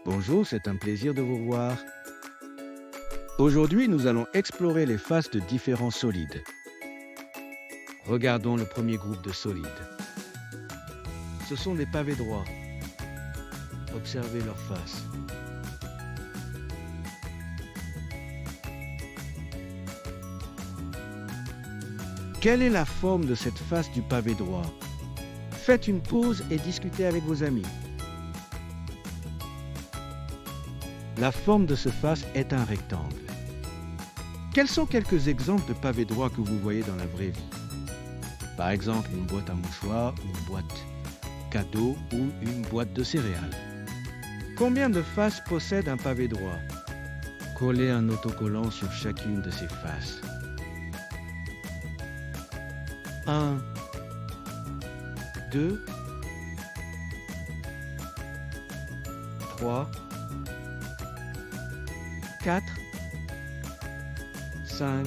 Bonjour, c'est un plaisir de vous voir. Aujourd'hui, nous allons explorer les faces de différents solides. Regardons le premier groupe de solides. Ce sont des pavés droits. Observez leurs faces. Quelle est la forme de cette face du pavé droit? Faites une pause et discutez avec vos amis. La forme de ce face est un rectangle. Quels sont quelques exemples de pavés droits que vous voyez dans la vraie vie? Par exemple, une boîte à mouchoirs, une boîte cadeau ou une boîte de céréales. Combien de faces possède un pavé droit? Collez un autocollant sur chacune de ces faces. 1, 2, 3, 4, 5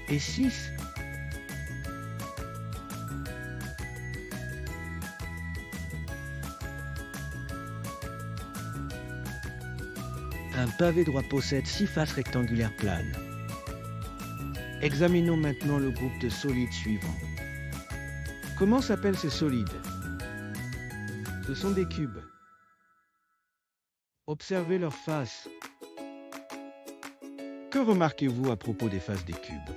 et 6. Un pavé droit possède 6 faces rectangulaires planes. Examinons maintenant le groupe de solides suivants. Comment s'appellent ces solides? Ce sont des cubes. Observez leurs faces. Que remarquez-vous à propos des faces des cubes?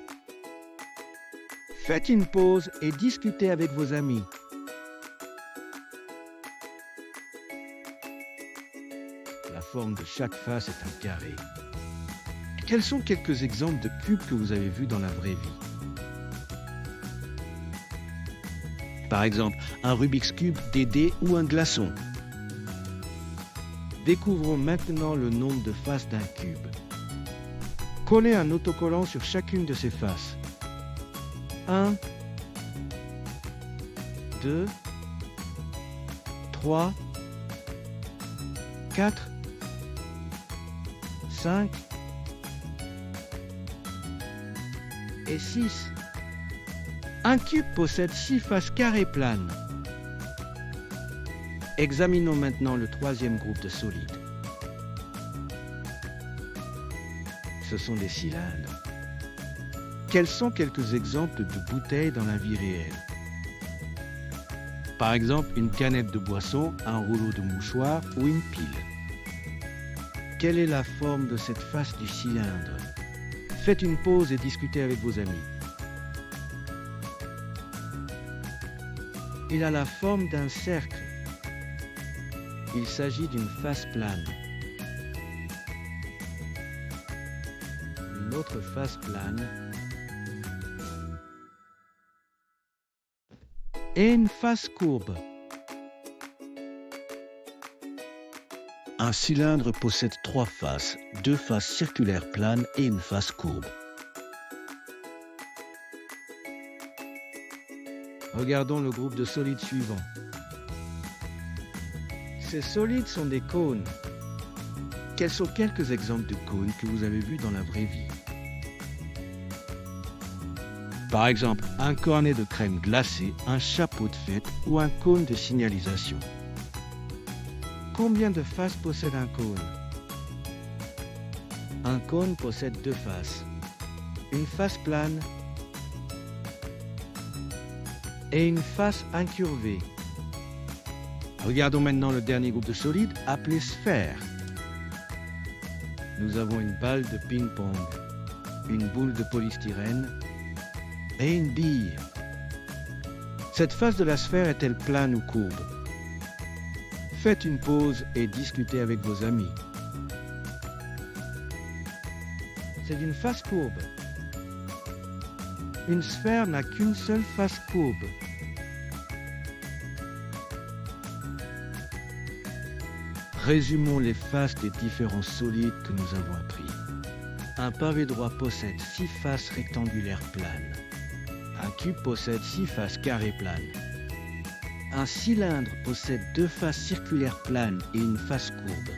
Faites une pause et discutez avec vos amis. La forme de chaque face est un carré. Quels sont quelques exemples de cubes que vous avez vus dans la vraie vie? Par exemple, un Rubik's Cube, des dés ou un glaçon. Découvrons maintenant le nombre de faces d'un cube. Collez un autocollant sur chacune de ces faces. 1, 2, 3, 4, 5 et 6. Un cube possède 6 faces carrées planes. Examinons maintenant le troisième groupe de solides. Ce sont des cylindres. Quels sont quelques exemples de bouteilles dans la vie réelle? Par exemple, une canette de boisson, un rouleau de mouchoir ou une pile. Quelle est la forme de cette face du cylindre? Faites une pause et discutez avec vos amis. Il a la forme d'un cercle. Il s'agit d'une face plane. Une autre face plane. Et une face courbe. Un cylindre possède 3 faces, 2 faces circulaires planes et une face courbe. Regardons le groupe de solides suivant. Ces solides sont des cônes. Quels sont quelques exemples de cônes que vous avez vus dans la vraie vie? Par exemple, un cornet de crème glacée, un chapeau de fête ou un cône de signalisation. Combien de faces possède un cône? Un cône possède 2 faces. Une face plane et une face incurvée. Regardons maintenant le dernier groupe de solides appelé sphère. Nous avons une balle de ping-pong, une boule de polystyrène et une bille. Cette face de la sphère est-elle plane ou courbe? Faites une pause et discutez avec vos amis. C'est une face courbe. Une sphère n'a qu'une seule face courbe. Résumons les faces des différents solides que nous avons appris. Un pavé droit possède 6 faces rectangulaires planes. Un cube possède 6 faces carrées planes. Un cylindre possède 2 faces circulaires planes et une face courbe.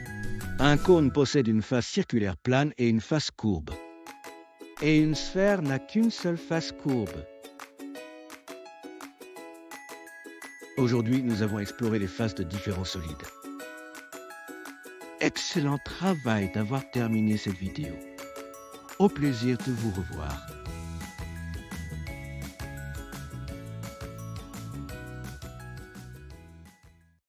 Un cône possède une face circulaire plane et une face courbe. Et une sphère n'a qu'une seule face courbe. Aujourd'hui, nous avons exploré les faces de différents solides. Excellent travail d'avoir terminé cette vidéo. Au plaisir de vous revoir.